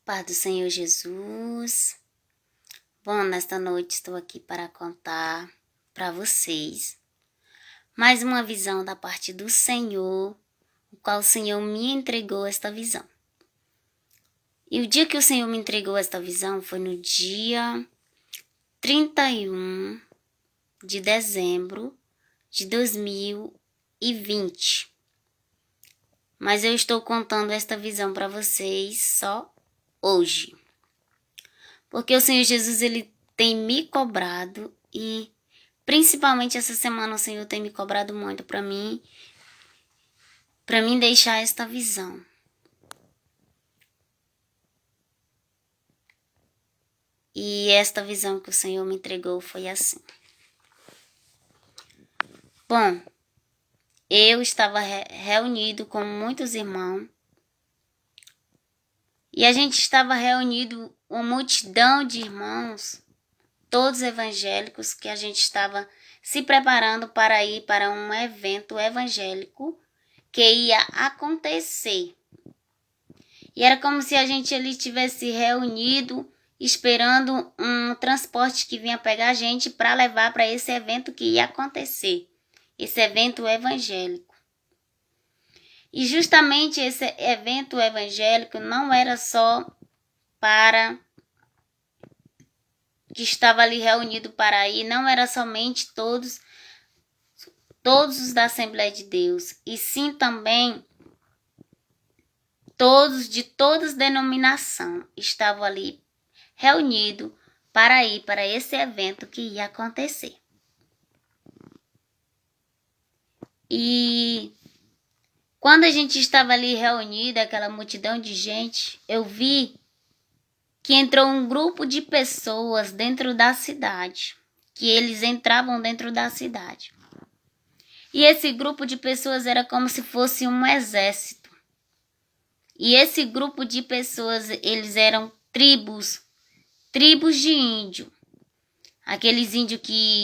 Paz do Senhor Jesus. Bom, nesta noite estou aqui para contar para vocês mais uma visão da parte do Senhor, o qual o Senhor me entregou esta visão. E o dia que o Senhor me entregou esta visão foi no dia 31 de dezembro de 2020. Mas eu estou contando esta visão para vocês só hoje. Porque o Senhor Jesus, ele tem me cobrado e principalmente essa semana o Senhor tem me cobrado muito para mim deixar esta visão. E esta visão que o Senhor me entregou foi assim. Bom, eu estava reunido com muitos irmãos e a gente estava reunido uma multidão de irmãos, todos evangélicos, que a gente estava se preparando para ir para um evento evangélico que ia acontecer. E era como se a gente ali tivesse reunido, esperando um transporte que vinha pegar a gente para levar para esse evento que ia acontecer, esse evento evangélico. E justamente esse evento evangélico não era só para que estava ali reunido para ir, não era somente todos os da Assembleia de Deus, e sim também todos de todas as denominações estavam ali reunidos para ir para esse evento que ia acontecer. E quando a gente estava ali reunida, aquela multidão de gente, eu vi que entrou um grupo de pessoas dentro da cidade, que eles entravam dentro da cidade. E esse grupo de pessoas era como se fosse um exército. E esse grupo de pessoas, eles eram tribos de índio. Aqueles índios que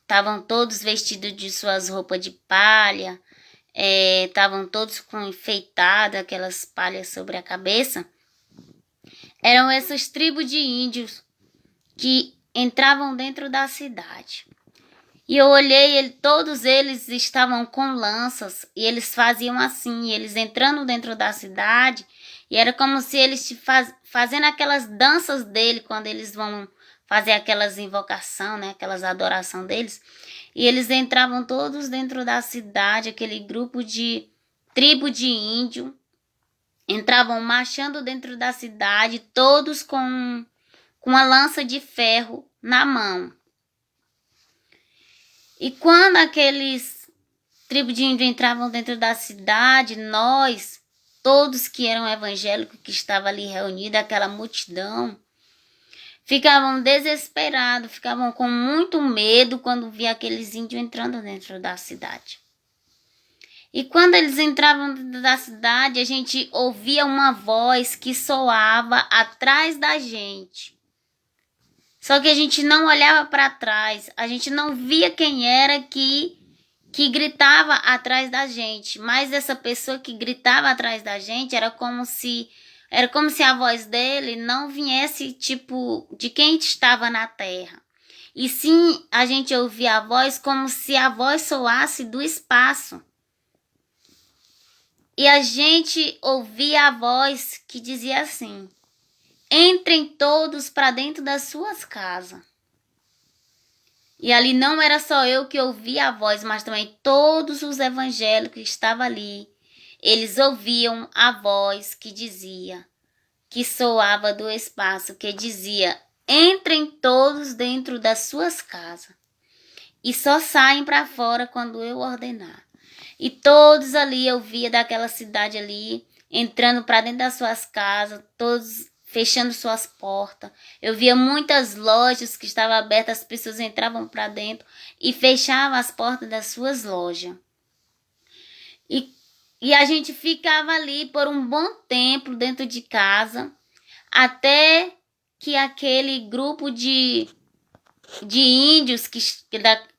estavam todos vestidos de suas roupas de palha, estavam todos com enfeitado, aquelas palhas sobre a cabeça. Eram essas tribos de índios que entravam dentro da cidade. E eu olhei, todos eles estavam com lanças e eles faziam assim, eles entrando dentro da cidade, e era como se eles fazendo aquelas danças dele quando eles vão fazer aquelas invocações, né, aquelas adoração deles. E eles entravam todos dentro da cidade, aquele grupo de tribo de índio, entravam marchando dentro da cidade, todos com uma lança de ferro na mão. E quando aqueles tribos de índio entravam dentro da cidade, nós, todos que eram evangélicos, que estavam ali reunidos, aquela multidão, ficavam desesperados, ficavam com muito medo quando via aqueles índios entrando dentro da cidade. E quando eles entravam dentro da cidade, a gente ouvia uma voz que soava atrás da gente. Só que a gente não olhava para trás, a gente não via quem era que gritava atrás da gente. Mas essa pessoa que gritava atrás da gente era como se a voz dele não viesse tipo de quem estava na terra. E sim, a gente ouvia a voz como se a voz soasse do espaço. E a gente ouvia a voz que dizia assim: entrem todos para dentro das suas casas. E ali não era só eu que ouvia a voz, mas também todos os evangélicos que estavam ali. Eles ouviam a voz que dizia, que soava do espaço, que dizia: entrem todos dentro das suas casas. E só saem para fora quando eu ordenar. E todos ali, eu via daquela cidade ali, entrando para dentro das suas casas, todos fechando suas portas. Eu via muitas lojas que estavam abertas, as pessoas entravam para dentro e fechavam as portas das suas lojas. E a gente ficava ali por um bom tempo dentro de casa, até que aquele grupo de índios,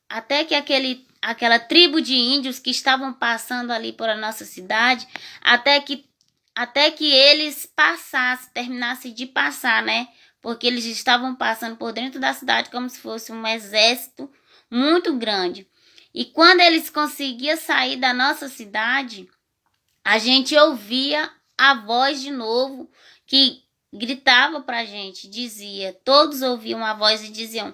até que aquela tribo de índios que estavam passando ali por a nossa cidade, até que até que eles passassem, terminassem de passar, né? Porque eles estavam passando por dentro da cidade como se fosse um exército muito grande. E quando eles conseguiam sair da nossa cidade, a gente ouvia a voz de novo que gritava pra gente, dizia, todos ouviam a voz e diziam,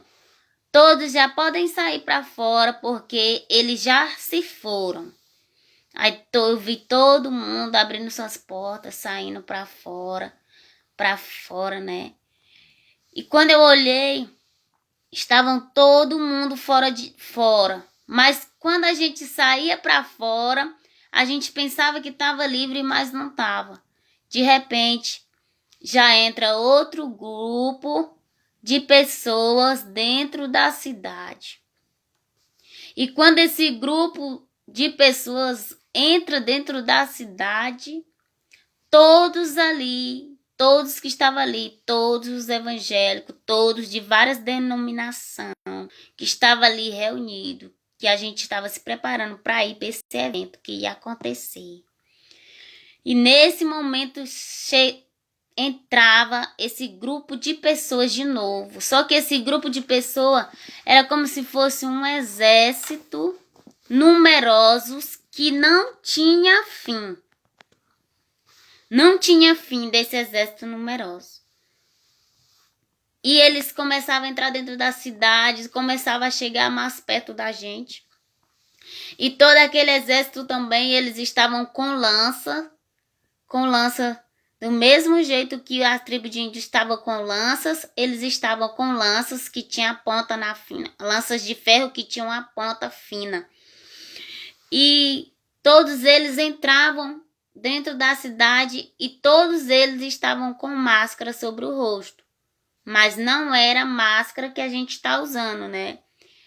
todos já podem sair para fora porque eles já se foram. Aí eu vi todo mundo abrindo suas portas, saindo para fora, né? E quando eu olhei, estavam todo mundo fora. Mas quando a gente saía para fora, a gente pensava que estava livre, mas não estava. De repente, já entra outro grupo de pessoas dentro da cidade. E quando esse grupo de pessoas entra dentro da cidade, todos ali, todos que estavam ali, todos os evangélicos, todos de várias denominações que estavam ali reunidos, que a gente estava se preparando para ir para esse evento que ia acontecer. E nesse momento entrava esse grupo de pessoas de novo. Só que esse grupo de pessoas era como se fosse um exército numerosos que não tinha fim. Não tinha fim desse exército numeroso. E eles começavam a entrar dentro das cidades, começavam a chegar mais perto da gente. E todo aquele exército também, eles estavam com lança do mesmo jeito que a tribo de índios estava com lanças, eles estavam com lanças que tinham a ponta na fina, lanças de ferro que tinham a ponta fina. E todos eles entravam dentro da cidade e todos eles estavam com máscara sobre o rosto. Mas não era a máscara que a gente está usando, né?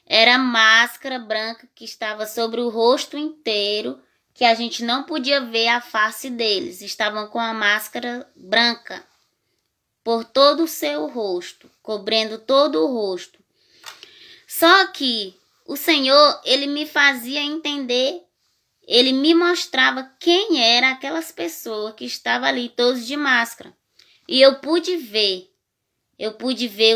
Era máscara branca que estava sobre o rosto inteiro, que a gente não podia ver a face deles. Estavam com a máscara branca por todo o seu rosto, cobrindo todo o rosto. Só que o Senhor, ele me fazia entender, ele me mostrava quem eram aquelas pessoas que estavam ali, todos de máscara. E eu pude ver,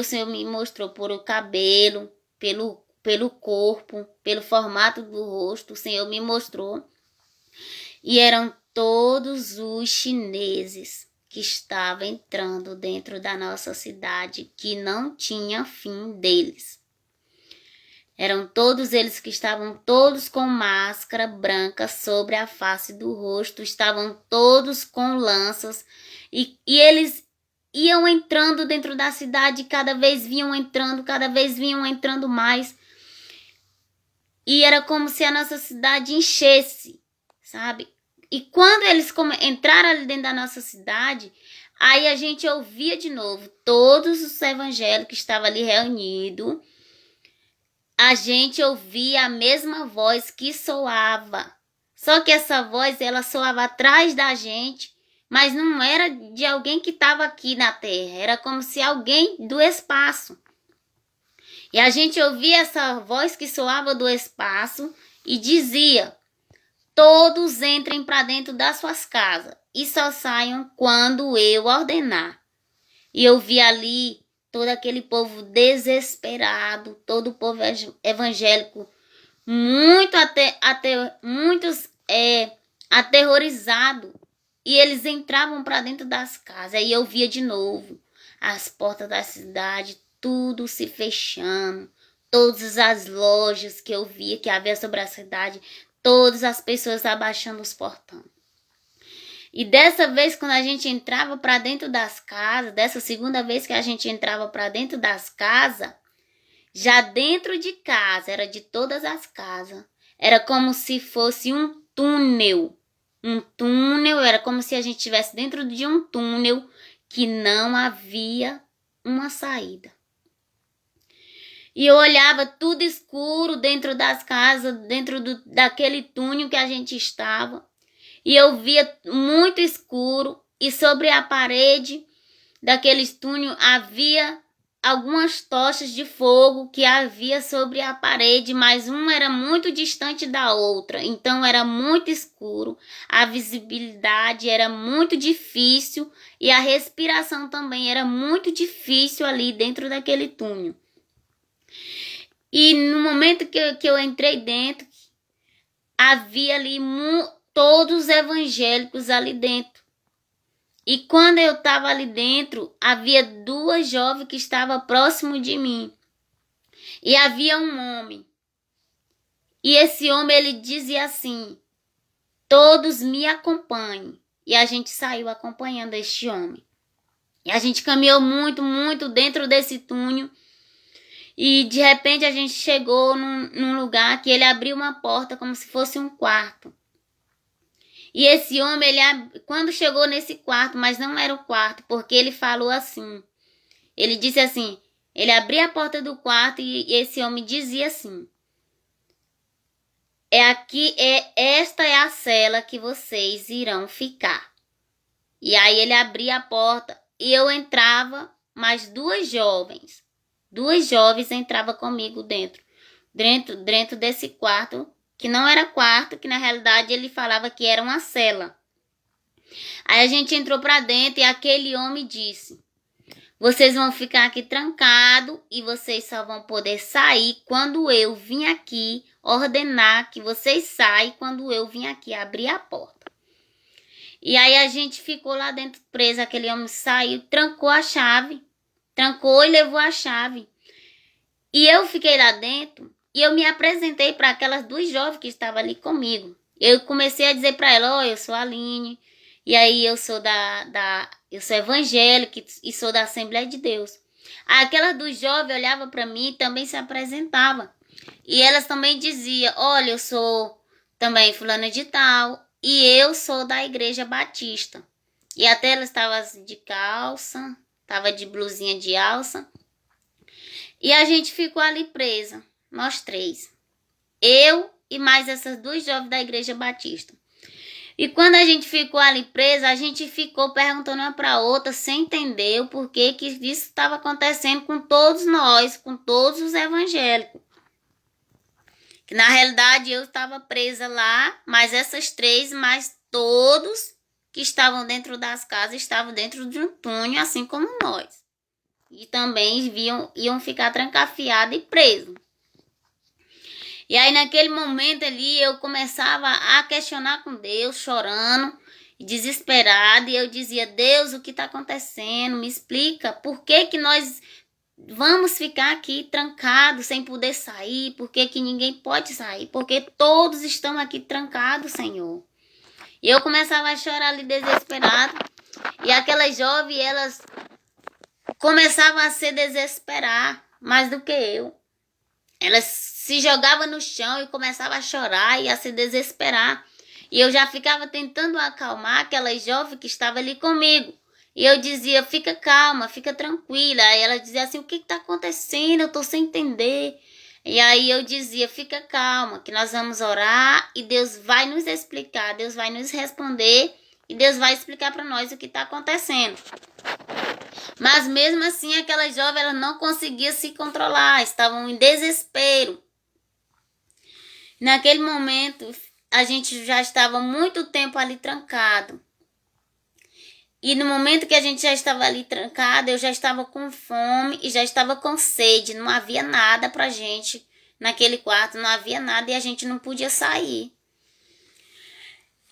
o Senhor me mostrou por o cabelo, pelo corpo, pelo formato do rosto, o Senhor me mostrou. E eram todos os chineses que estavam entrando dentro da nossa cidade, que não tinha fim deles. Eram todos eles que estavam todos com máscara branca sobre a face do rosto, estavam todos com lanças e eles iam entrando dentro da cidade, cada vez vinham entrando mais. E era como se a nossa cidade enchesse, sabe? E quando eles entraram ali dentro da nossa cidade, aí a gente ouvia de novo todos os evangélicos que estavam ali reunidos. A gente ouvia a mesma voz que soava. Só que essa voz, ela soava atrás da gente, mas não era de alguém que estava aqui na terra. Era como se alguém do espaço. E a gente ouvia essa voz que soava do espaço e dizia, todos entrem para dentro das suas casas e só saiam quando eu ordenar. E eu vi ali todo aquele povo desesperado, todo o povo evangélico, muitos aterrorizados. E eles entravam para dentro das casas. E eu via de novo as portas da cidade, tudo se fechando. Todas as lojas que eu via que havia sobre a cidade, todas as pessoas abaixando os portões. E dessa vez, quando a gente entrava para dentro das casas, dessa segunda vez que a gente entrava para dentro das casas, já dentro de casa, era de todas as casas, era como se fosse um túnel. Um túnel, era como se a gente estivesse dentro de um túnel que não havia uma saída. E eu olhava tudo escuro dentro das casas, dentro daquele túnel que a gente estava. E eu via muito escuro e sobre a parede daquele túnel havia algumas tochas de fogo que havia sobre a parede, mas uma era muito distante da outra, então era muito escuro, a visibilidade era muito difícil e a respiração também era muito difícil ali dentro daquele túnel. E no momento que eu entrei dentro, havia ali todos os evangélicos ali dentro. E quando eu estava ali dentro, havia duas jovens que estavam próximo de mim. E havia um homem. E esse homem, ele dizia assim: todos me acompanhem. E a gente saiu acompanhando este homem. E a gente caminhou muito, muito dentro desse túnel. E de repente a gente chegou num lugar que ele abriu uma porta como se fosse um quarto. E esse homem, quando chegou nesse quarto, mas não era o quarto, porque ele falou assim. Ele disse assim, ele abria a porta do quarto e esse homem dizia assim: esta é a cela que vocês irão ficar. E aí ele abria a porta e eu entrava, mas duas jovens entravam comigo dentro desse quarto, que não era quarto, que na realidade ele falava que era uma cela. Aí a gente entrou para dentro e aquele homem disse: vocês vão ficar aqui trancados e vocês só vão poder sair quando eu vim aqui ordenar que vocês saiam, quando eu vim aqui abrir a porta. E aí a gente ficou lá dentro preso, aquele homem saiu, trancou a chave, trancou e levou a chave. E eu fiquei lá dentro e eu me apresentei para aquelas duas jovens que estavam ali comigo. Eu comecei a dizer para ela: eu sou a Aline, e aí eu sou eu sou evangélica e sou da Assembleia de Deus. Aquelas duas jovens olhavam para mim e também se apresentavam. E elas também diziam: olha, eu sou também fulana de tal e eu sou da Igreja Batista. E até elas estavam de calça, estavam de blusinha de alça. E a gente ficou ali presa, nós três. Eu e mais essas duas jovens da Igreja Batista. E quando a gente ficou ali presa, a gente ficou perguntando uma para outra sem entender o porquê que isso estava acontecendo com todos nós, com todos os evangélicos. Que na realidade eu estava presa lá, mas essas três, mas todos que estavam dentro das casas estavam dentro de um túnel, assim como nós. E também iam ficar trancafiados e presos. E aí naquele momento ali eu começava a questionar com Deus, chorando, desesperada. E eu dizia: Deus, o que está acontecendo? Me explica por que nós vamos ficar aqui trancados sem poder sair? Por que ninguém pode sair? Porque todos estão aqui trancados, Senhor. E eu começava a chorar ali desesperada. E aquelas jovens, elas começavam a se desesperar mais do que eu. Elas se jogavam no chão e começavam a chorar e a se desesperar. E eu já ficava tentando acalmar aquelas jovens que estavam ali comigo. E eu dizia: fica calma, fica tranquila. Aí ela dizia assim: o que está acontecendo? Eu estou sem entender. E aí eu dizia: fica calma, que nós vamos orar e Deus vai nos explicar, Deus vai nos responder e Deus vai explicar para nós o que está acontecendo. Mas mesmo assim, aquelas jovens, elas não conseguiam se controlar, estavam em desespero. Naquele momento, a gente já estava muito tempo ali trancado. E no momento que a gente já estava ali trancado, eu já estava com fome e já estava com sede. Não havia nada pra gente naquele quarto, não havia nada e a gente não podia sair.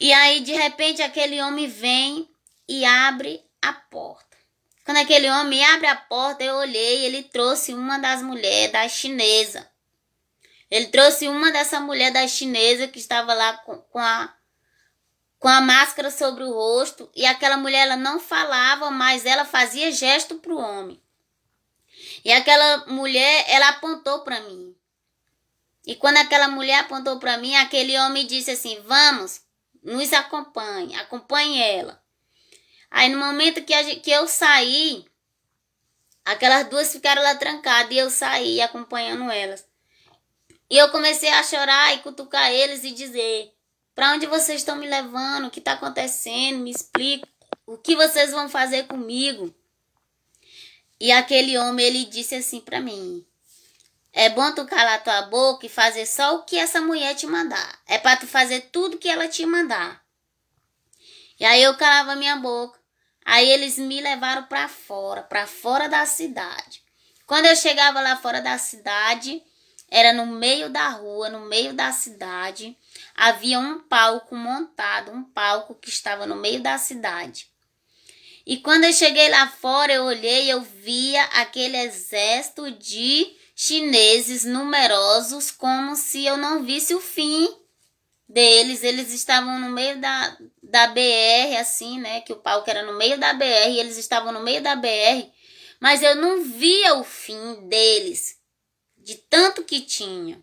E aí, de repente, aquele homem vem e abre a porta. Quando aquele homem abre a porta, eu olhei, ele trouxe uma das mulheres da chinesa. Ele trouxe uma dessa mulher da chinesa que estava lá com a máscara sobre o rosto. E aquela mulher, ela não falava, mas ela fazia gesto para o homem. E aquela mulher, ela apontou para mim. E quando aquela mulher apontou para mim, aquele homem disse assim: vamos, nos acompanhe, acompanhe ela. Aí no momento que eu saí, aquelas duas ficaram lá trancadas e eu saí acompanhando elas. E eu comecei a chorar e cutucar eles e dizer: para onde vocês estão me levando? O que está acontecendo? Me explica. O que vocês vão fazer comigo? E aquele homem, ele disse assim para mim: é bom tu calar tua boca e fazer só o que essa mulher te mandar. É para tu fazer tudo que ela te mandar. E aí eu calava minha boca. Aí eles me levaram para fora da cidade. Quando eu chegava lá fora da cidade, era no meio da rua, no meio da cidade, havia um palco montado, um palco que estava no meio da cidade. E quando eu cheguei lá fora, eu olhei, eu via aquele exército de chineses numerosos, como se eu não visse o fim deles. Eles estavam no meio da BR, assim, né? Que o palco era no meio da BR, e eles estavam no meio da BR, mas eu não via o fim deles, de tanto que tinha.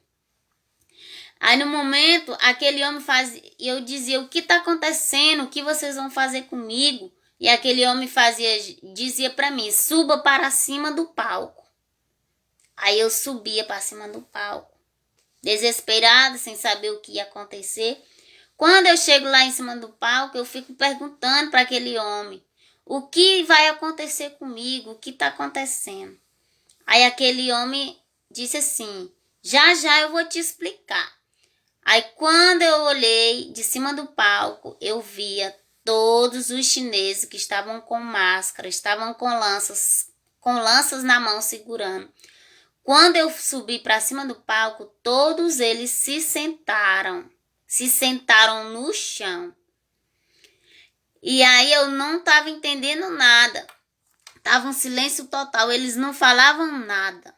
Aí no momento, aquele homem eu dizia: o que está acontecendo? O que vocês vão fazer comigo? E aquele homem dizia para mim: suba para cima do palco. Aí eu subia para cima do palco, desesperada, sem saber o que ia acontecer. Quando eu chego lá em cima do palco, eu fico perguntando para aquele homem: o que vai acontecer comigo? O que está acontecendo? Aí aquele homem disse assim: já já eu vou te explicar. Aí quando eu olhei de cima do palco, eu via todos os chineses que estavam com máscara, estavam com lanças na mão segurando. Quando eu subi para cima do palco, todos eles se sentaram no chão. E aí eu não estava entendendo nada. Tava um silêncio total, eles não falavam nada.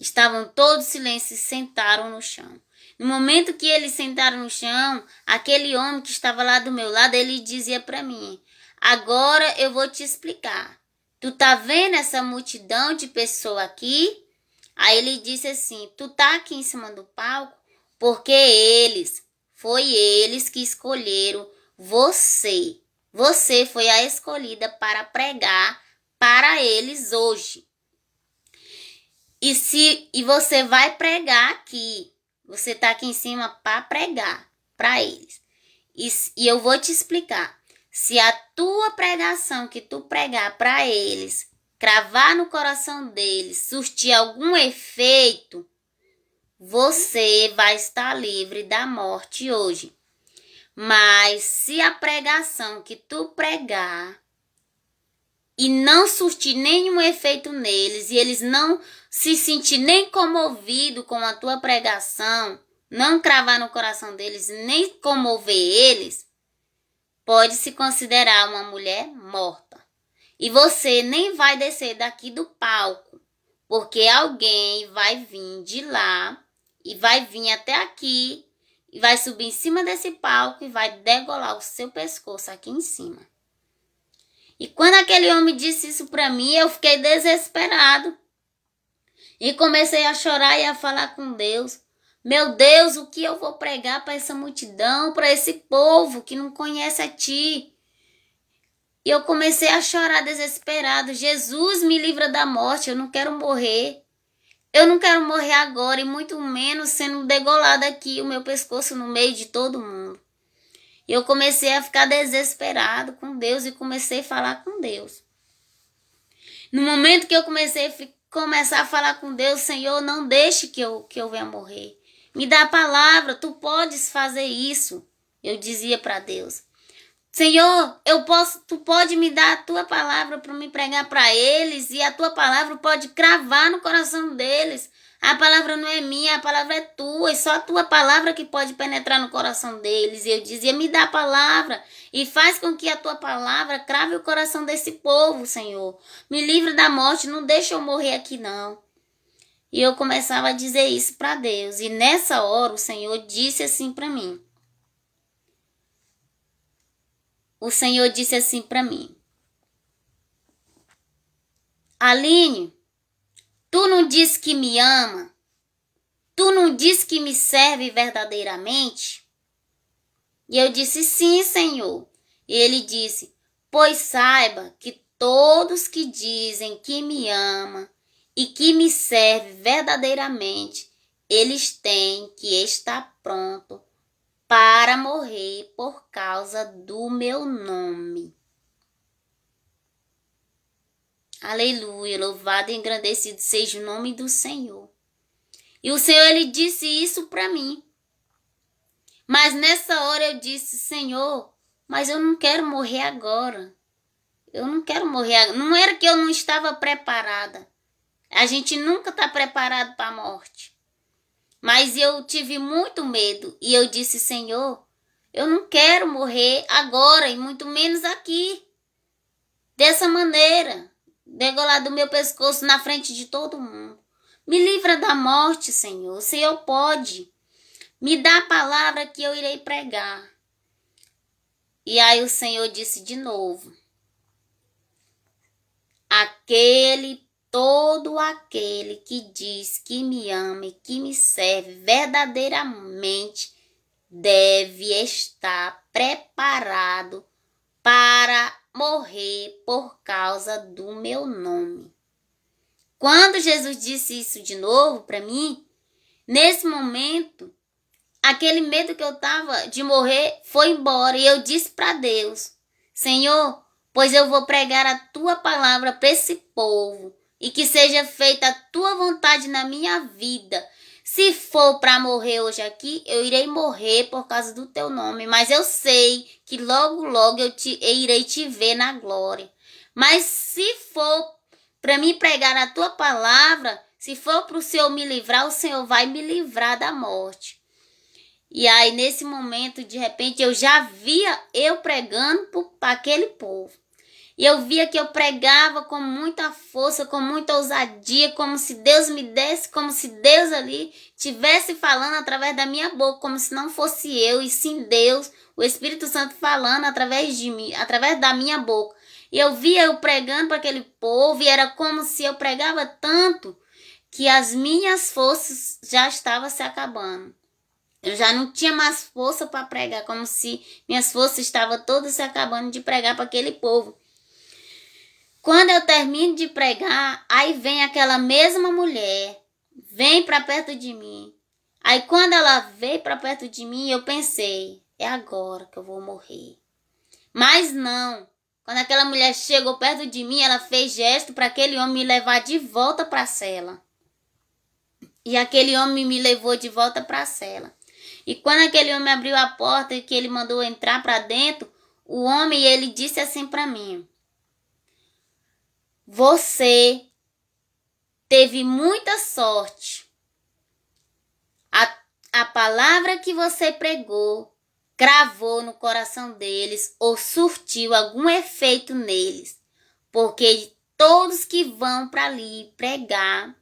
Estavam todos em silêncio e sentaram no chão. No momento que eles sentaram no chão, aquele homem que estava lá do meu lado, ele dizia para mim: agora eu vou te explicar. Tu tá vendo essa multidão de pessoas aqui? Aí ele disse assim: tu tá aqui em cima do palco porque foi eles que escolheram você. Você foi a escolhida para pregar para eles hoje. E você vai pregar aqui. Você está aqui em cima para pregar para eles. E eu vou te explicar. Se a tua pregação que tu pregar para eles, cravar no coração deles, surtir algum efeito, você vai estar livre da morte hoje. Mas se a pregação que tu pregar e não surtir nenhum efeito neles, e eles não se sentir nem comovido com a tua pregação, não cravar no coração deles, nem comover eles, pode se considerar uma mulher morta. E você nem vai descer daqui do palco, porque alguém vai vir de lá e vai vir até aqui e vai subir em cima desse palco e vai degolar o seu pescoço aqui em cima. E quando aquele homem disse isso para mim, eu fiquei desesperado. E comecei a chorar e a falar com Deus. Meu Deus, o que eu vou pregar para essa multidão, para esse povo que não conhece a Ti? E eu comecei a chorar desesperado. Jesus, me livra da morte, eu não quero morrer. Eu não quero morrer agora, e muito menos sendo degolado aqui o meu pescoço no meio de todo mundo. E eu comecei a ficar desesperado com Deus e comecei a falar com Deus. No momento que eu comecei a falar com Deus: Senhor, não deixe que eu venha morrer. Me dá a palavra, tu podes fazer isso. Eu dizia para Deus: Senhor, tu pode me dar a tua palavra para me pregar para eles, e a tua palavra pode cravar no coração deles. A palavra não é minha, a palavra é tua, e só a tua palavra que pode penetrar no coração deles. E eu dizia: me dá a palavra e faz com que a tua palavra crave o coração desse povo, Senhor. Me livre da morte, não deixa eu morrer aqui não. E eu começava a dizer isso para Deus. E nessa hora o Senhor disse assim para mim. O Senhor disse assim para mim: Aline, tu não diz que me ama? Tu não diz que me serve verdadeiramente? E eu disse: sim, Senhor. E ele disse: pois saiba que todos que dizem que me ama e que me serve verdadeiramente, eles têm que estar pronto para morrer por causa do meu nome. Aleluia, louvado e engrandecido seja o nome do Senhor. E o Senhor, ele disse isso para mim. Mas nessa hora eu disse, Senhor, mas eu não quero morrer agora. Eu não quero morrer agora. Não era que eu não estava preparada. A gente nunca está preparado para a morte. Mas eu tive muito medo. E eu disse, Senhor, eu não quero morrer agora, e muito menos aqui. Dessa maneira. Degolar do meu pescoço na frente de todo mundo. Me livra da morte, Senhor. O Senhor pode. Me dá a palavra que eu irei pregar. E aí o Senhor disse de novo. Todo aquele que diz que me ama e que me serve verdadeiramente deve estar preparado para morrer por causa do meu nome. Quando Jesus disse isso de novo para mim, nesse momento, aquele medo que eu tava de morrer foi embora e eu disse para Deus, Senhor, pois eu vou pregar a tua palavra para esse povo e que seja feita a tua vontade na minha vida. Se for para morrer hoje aqui, eu irei morrer por causa do teu nome, mas eu sei que logo, logo eu irei te ver na glória. Mas se for para mim pregar a tua palavra, se for para o Senhor me livrar, o Senhor vai me livrar da morte. E aí, nesse momento, de repente, eu já via eu pregando para aquele povo. E eu via que eu pregava com muita força, com muita ousadia, como se Deus me desse, como se Deus ali estivesse falando através da minha boca, como se não fosse eu, e sim Deus, o Espírito Santo falando através de mim, através da minha boca. E eu via eu pregando para aquele povo, e era como se eu pregava tanto que as minhas forças já estavam se acabando. Eu já não tinha mais força para pregar, como se minhas forças estavam todas se acabando de pregar para aquele povo. Quando eu termino de pregar, aí vem aquela mesma mulher, vem para perto de mim. Aí quando ela veio para perto de mim, eu pensei, é agora que eu vou morrer. Mas não. Quando aquela mulher chegou perto de mim, ela fez gesto para aquele homem me levar de volta para a cela. E aquele homem me levou de volta para a cela. E quando aquele homem abriu a porta e que ele mandou entrar para dentro, o homem, ele disse assim para mim, você teve muita sorte. A palavra que você pregou gravou no coração deles ou surtiu algum efeito neles. Porque todos que vão para ali pregar,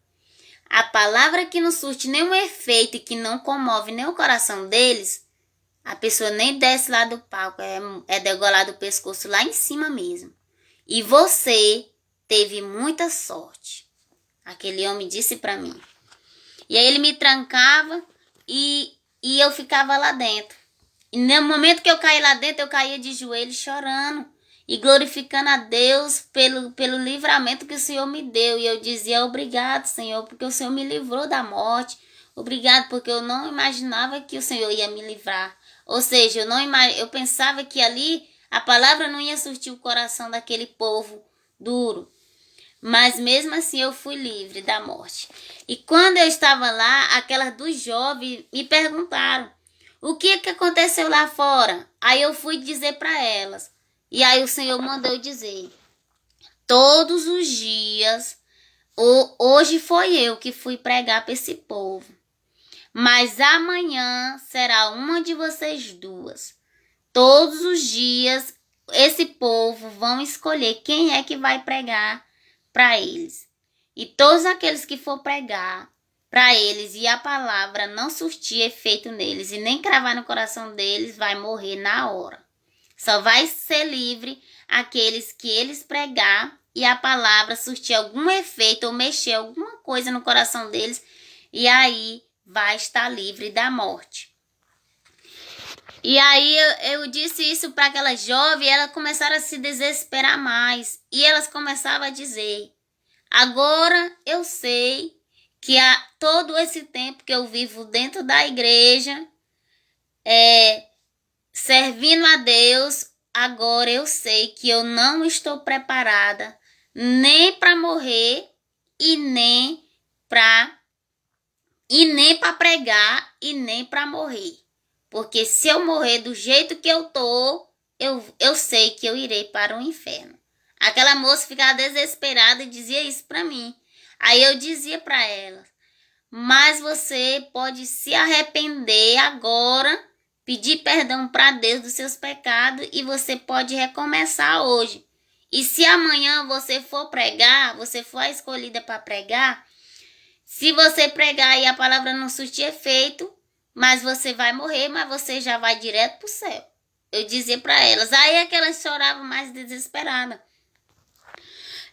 a palavra que não surte nenhum efeito e que não comove nem o coração deles, a pessoa nem desce lá do palco, é degolado o pescoço lá em cima mesmo. E você teve muita sorte. Aquele homem disse para mim. E aí ele me trancava e eu ficava lá dentro. E no momento que eu caí lá dentro, eu caía de joelhos chorando e glorificando a Deus pelo livramento que o Senhor me deu. E eu dizia, obrigado, Senhor, porque o Senhor me livrou da morte. Obrigado, porque eu não imaginava que o Senhor ia me livrar. Ou seja, eu pensava que ali a palavra não ia surtir o coração daquele povo duro. Mas mesmo assim eu fui livre da morte. E quando eu estava lá, aquelas dos jovens me perguntaram, o que aconteceu lá fora? Aí eu fui dizer para elas. E aí o Senhor mandou eu dizer, todos os dias, hoje foi eu que fui pregar para esse povo. Mas amanhã será uma de vocês duas. Todos os dias, esse povo vão escolher quem é que vai pregar para eles. E todos aqueles que for pregar para eles e a palavra não surtir efeito neles e nem cravar no coração deles, vai morrer na hora. Só vai ser livre aqueles que eles pregar e a palavra surtir algum efeito ou mexer alguma coisa no coração deles, e aí vai estar livre da morte. E aí eu disse isso para aquelas jovens e elas começaram a se desesperar mais. E elas começavam a dizer, agora eu sei que há todo esse tempo que eu vivo dentro da igreja, servindo a Deus, agora eu sei que eu não estou preparada nem para morrer e nem para pregar e nem para morrer. Porque se eu morrer do jeito que eu tô, eu sei que eu irei para o inferno. Aquela moça ficava desesperada e dizia isso para mim. Aí eu dizia para ela: mas você pode se arrepender agora, pedir perdão para Deus dos seus pecados e você pode recomeçar hoje. E se amanhã você for pregar, você for a escolhida para pregar, se você pregar e a palavra não surtir efeito, mas você vai morrer, mas você já vai direto para o céu. Eu dizia para elas. Aí é que elas choravam mais desesperadas.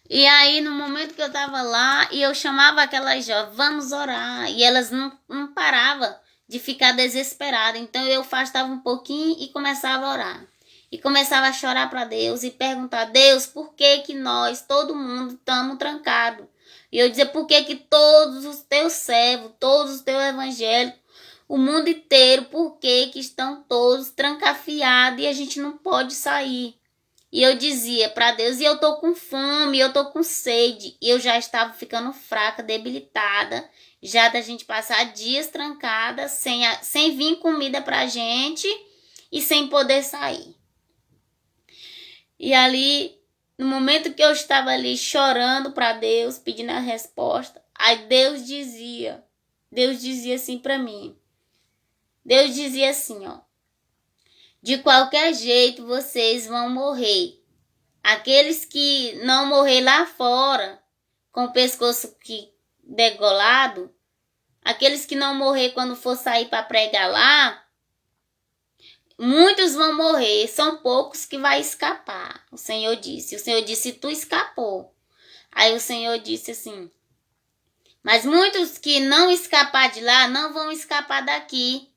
E aí, no momento que eu tava lá, e eu chamava aquelas jovens, vamos orar. E elas não paravam de ficar desesperadas. Então, eu afastava um pouquinho e começava a orar. E começava a chorar para Deus e perguntar: Deus, por que que nós, todo mundo, estamos trancados? E eu dizia: por que que todos os teus servos, todos os teus evangélicos, o mundo inteiro, por que que estão todos trancafiados e a gente não pode sair? E eu dizia para Deus: e eu tô com fome, eu tô com sede. E eu já estava ficando fraca, debilitada, já da gente passar dias trancada, sem vir comida pra gente e sem poder sair. E ali, no momento que eu estava ali chorando para Deus, pedindo a resposta, aí Deus dizia assim para mim. Deus dizia assim, ó: de qualquer jeito vocês vão morrer. Aqueles que não morrer lá fora, com o pescoço degolado, aqueles que não morrer quando for sair para pregar lá, muitos vão morrer, são poucos que vai escapar. O Senhor disse, tu escapou. Aí o Senhor disse assim: mas muitos que não escapar de lá, não vão escapar daqui.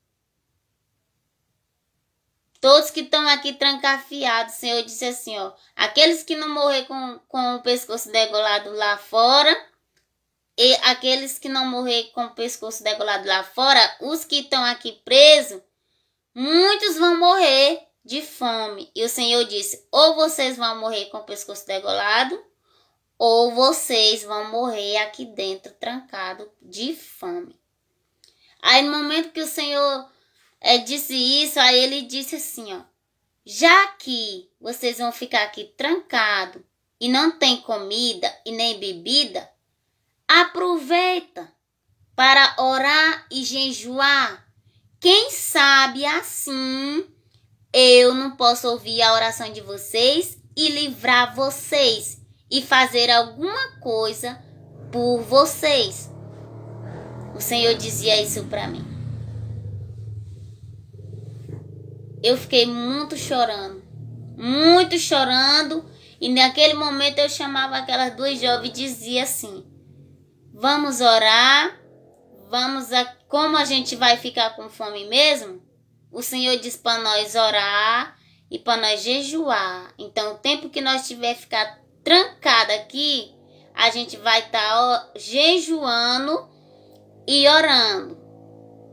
Todos que estão aqui trancafiados, o Senhor disse assim, ó: aqueles que não morrer com o pescoço degolado lá fora, e aqueles que não morrer com o pescoço degolado lá fora, os que estão aqui presos, muitos vão morrer de fome. E o Senhor disse: ou vocês vão morrer com o pescoço degolado, ou vocês vão morrer aqui dentro trancado de fome. Aí no momento que o Senhor disse isso, aí ele disse assim, ó: já que vocês vão ficar aqui trancado e não tem comida e nem bebida, aproveita para orar e jejuar. Quem sabe assim eu não posso ouvir a oração de vocês e livrar vocês e fazer alguma coisa por vocês. O Senhor dizia isso para mim. Eu fiquei muito chorando, e naquele momento eu chamava aquelas duas jovens e dizia assim: vamos orar, como a gente vai ficar com fome mesmo? O Senhor diz para nós orar e para nós jejuar. Então o tempo que nós tiver ficar trancado aqui, a gente vai estar jejuando e orando.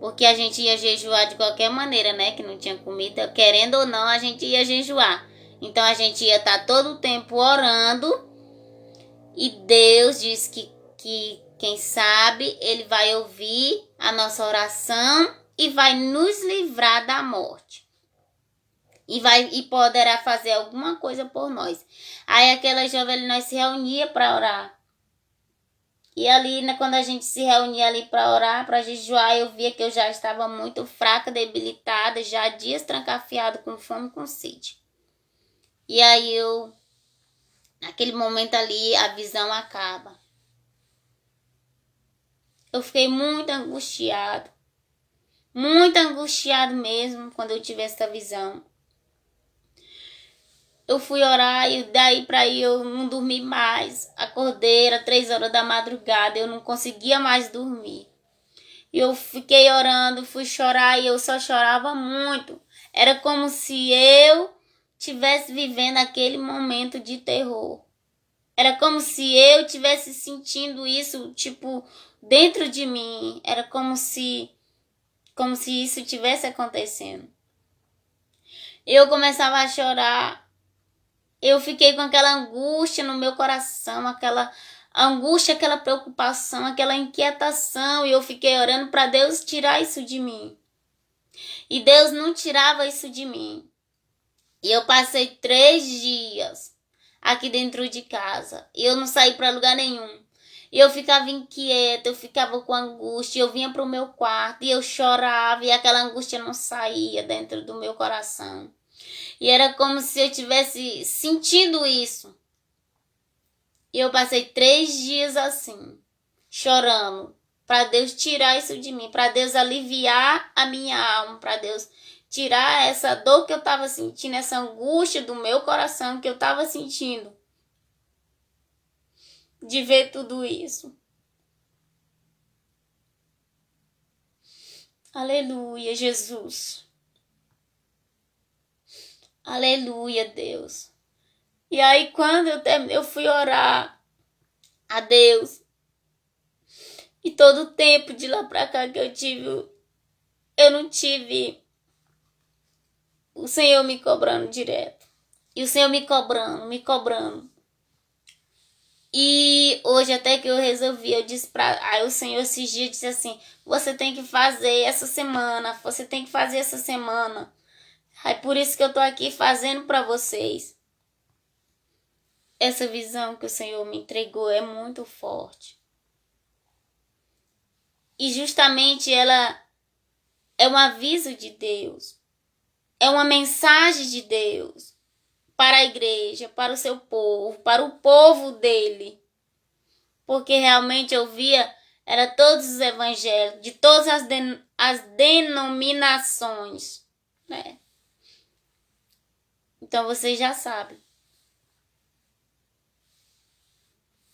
Porque a gente ia jejuar de qualquer maneira, né? Que não tinha comida. Querendo ou não, a gente ia jejuar. Então a gente ia estar todo o tempo orando. E Deus diz que quem sabe, Ele vai ouvir a nossa oração e vai nos livrar da morte. E poderá fazer alguma coisa por nós. Aí aquela jovem, nós se reunia para orar. E ali, né, quando a gente se reunia ali para orar, para jejuar, eu via que eu já estava muito fraca, debilitada, já dias trancafiado, com fome, com sede. E aí naquele momento ali, a visão acaba. Eu fiquei muito angustiado mesmo, quando eu tive essa visão. Eu fui orar e daí para aí eu não dormi mais. Acordei, era 3 horas da madrugada, eu não conseguia mais dormir. E eu fiquei orando, fui chorar e eu só chorava muito. Era como se eu estivesse vivendo aquele momento de terror. Era como se eu estivesse sentindo isso, tipo, dentro de mim. Era como se isso estivesse acontecendo. Eu começava a chorar. eu fiquei com aquela angústia no meu coração, aquela angústia, aquela preocupação, aquela inquietação, e eu fiquei orando para Deus tirar isso de mim. E Deus não tirava isso de mim. E eu passei 3 dias aqui dentro de casa. E eu não saí para lugar nenhum. E eu ficava inquieta, eu ficava com angústia. Eu vinha para o meu quarto e eu chorava. E aquela angústia não saía dentro do meu coração. E era como se eu tivesse sentido isso. E eu passei 3 dias assim, chorando. Para Deus tirar isso de mim. Para Deus aliviar a minha alma. Para Deus tirar essa dor que eu estava sentindo, essa angústia do meu coração que eu estava sentindo. De ver tudo isso. Aleluia, Jesus. Aleluia, Deus. E aí quando eu fui orar a Deus. E todo o tempo de lá pra cá que eu não tive o Senhor me cobrando direto. E o Senhor me cobrando. E hoje até que eu resolvi, eu disse aí o Senhor esses dias disse assim, você tem que fazer essa semana, Aí por isso que eu tô aqui fazendo pra vocês. Essa visão que o Senhor me entregou é muito forte. E justamente ela é um aviso de Deus. É uma mensagem de Deus para a igreja, para o seu povo, para o povo dele. Porque realmente eu via, era todos os evangelhos, de todas as denominações, né? Então vocês já sabem.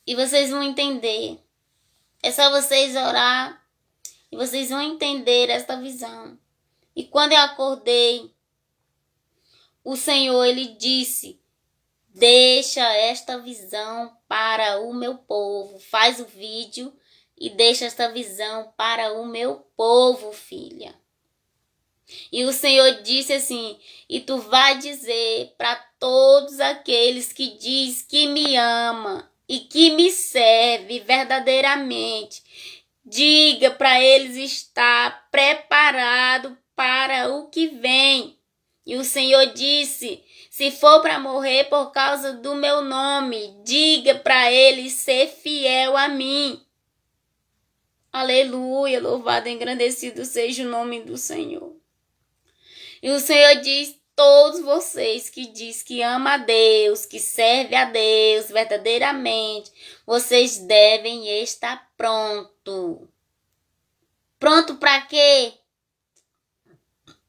E vocês vão entender. É só vocês orar e vocês vão entender esta visão. E quando eu acordei, o Senhor, Ele disse, deixa esta visão para o meu povo. Faz o vídeo e deixa esta visão para o meu povo, filha. E o Senhor disse assim, e tu vai dizer para todos aqueles que diz que me ama e que me serve verdadeiramente, diga para eles estar preparado para o que vem. E o Senhor disse, se for para morrer por causa do meu nome, diga para eles ser fiel a mim. Aleluia, louvado e engrandecido seja o nome do Senhor. E o Senhor diz, todos vocês que diz que ama a Deus, que serve a Deus verdadeiramente, vocês devem estar pronto. Pronto para quê?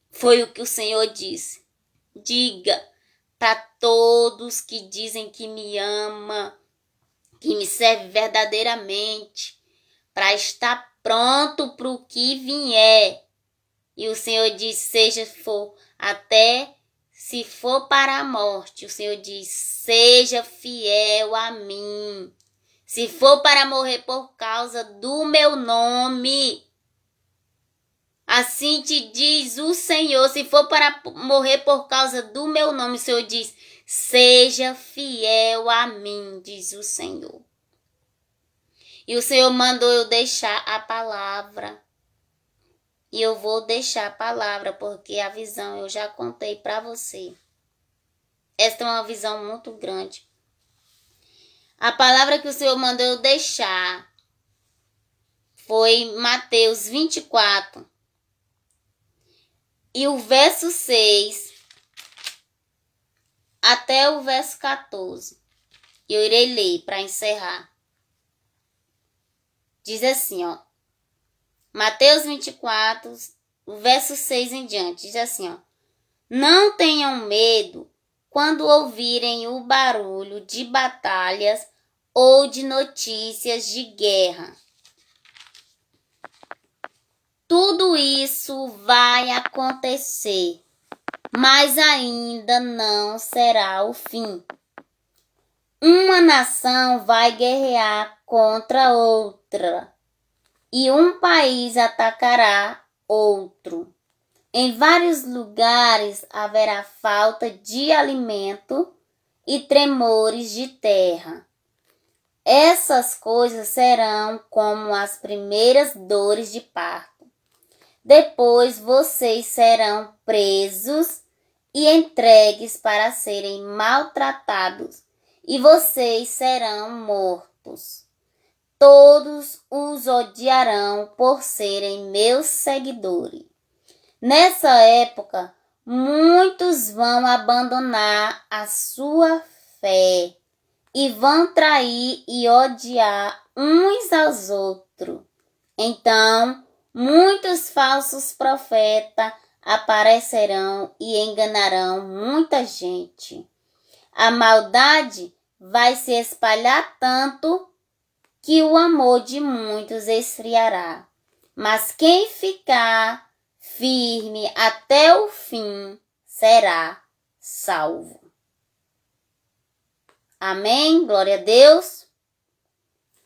Foi o que o Senhor disse. Diga para todos que dizem que me ama, que me serve verdadeiramente, para estar pronto para o que vier. E o Senhor diz, seja for até se for para a morte. O Senhor diz, seja fiel a mim. Se for para morrer por causa do meu nome, assim te diz o Senhor, se for para morrer por causa do meu nome, o Senhor diz, seja fiel a mim, diz o Senhor. E o Senhor mandou eu deixar a palavra. E eu vou deixar a palavra, porque a visão eu já contei para você. Esta é uma visão muito grande. A palavra que o Senhor mandou eu deixar foi Mateus 24. E o verso 6 até o verso 14. Eu irei ler para encerrar. Diz assim, ó. Mateus 24, o verso 6 em diante. Diz assim, ó. Não tenham medo quando ouvirem o barulho de batalhas ou de notícias de guerra. Tudo isso vai acontecer, mas ainda não será o fim. Uma nação vai guerrear contra outra, e um país atacará outro. Em vários lugares haverá falta de alimento e tremores de terra. Essas coisas serão como as primeiras dores de parto. Depois vocês serão presos e entregues para serem maltratados, e vocês serão mortos. Todos os odiarão por serem meus seguidores. Nessa época, muitos vão abandonar a sua fé e vão trair e odiar uns aos outros. Então, muitos falsos profetas aparecerão e enganarão muita gente. A maldade vai se espalhar tanto que o amor de muitos esfriará. Mas quem ficar firme até o fim será salvo. Amém? Glória a Deus.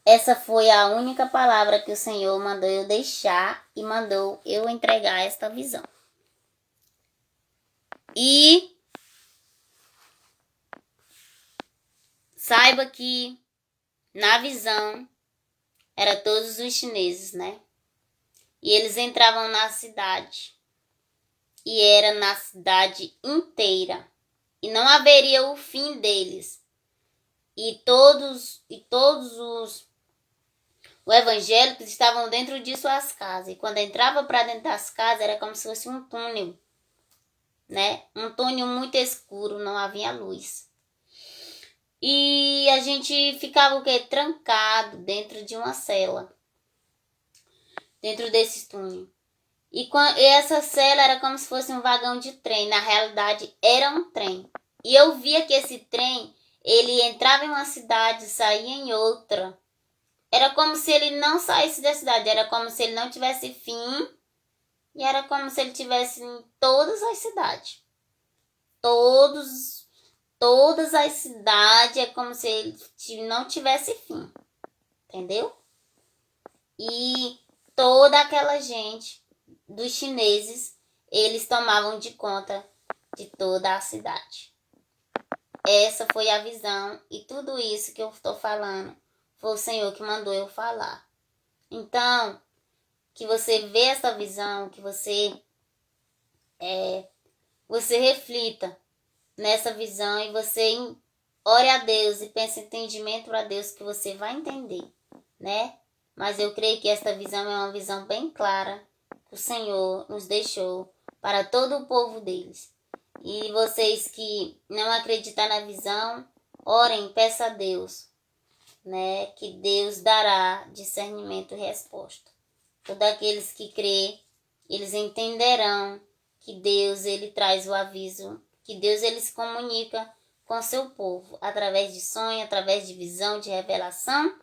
Essa foi a única palavra que o Senhor mandou eu deixar e mandou eu entregar esta visão. E saiba que na visão era todos os chineses, né? E eles entravam na cidade. E era na cidade inteira. E não haveria o fim deles. E todos os evangélicos estavam dentro de suas casas. E quando entrava para dentro das casas, era como se fosse um túnel, né? Um túnel muito escuro, não havia luz. E a gente ficava o quê? Trancado dentro de uma cela. Dentro desse túnel. E essa cela era como se fosse um vagão de trem. Na realidade, era um trem. E eu via que esse trem, ele entrava em uma cidade, saía em outra. Era como se ele não saísse da cidade. Era como se ele não tivesse fim. E era como se ele tivesse em todas as cidades. Todas as cidades é como se ele não tivesse fim. Entendeu? E toda aquela gente dos chineses, eles tomavam de conta de toda a cidade. Essa foi a visão e tudo isso que eu estou falando foi o Senhor que mandou eu falar. Então, que você vê essa visão, que você reflita nessa visão e você ore a Deus e pense entendimento para Deus que você vai entender, né? Mas eu creio que esta visão é uma visão bem clara que o Senhor nos deixou para todo o povo deles. E vocês que não acreditam na visão, orem, peça a Deus, né? Que Deus dará discernimento e resposta. Todos aqueles que crê, eles entenderão que Deus, ele traz o aviso, que Deus, ele se comunica com seu povo, através de sonho, através de visão, de revelação.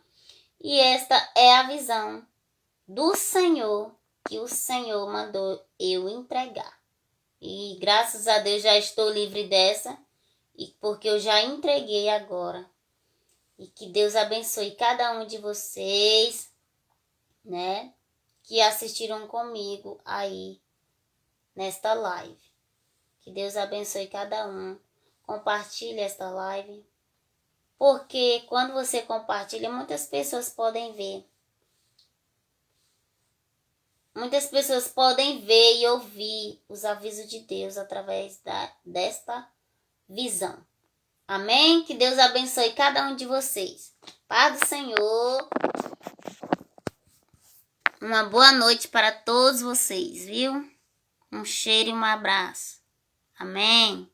E esta é a visão do Senhor, que o Senhor mandou eu entregar. E graças a Deus já estou livre dessa, e porque eu já entreguei agora. E que Deus abençoe cada um de vocês, né? Que assistiram comigo aí nesta live. Que Deus abençoe cada um. Compartilhe esta live. Porque quando você compartilha, muitas pessoas podem ver. Muitas pessoas podem ver e ouvir os avisos de Deus através desta visão. Amém? Que Deus abençoe cada um de vocês. Paz do Senhor. Uma boa noite para todos vocês, viu? Um cheiro e um abraço. Amém.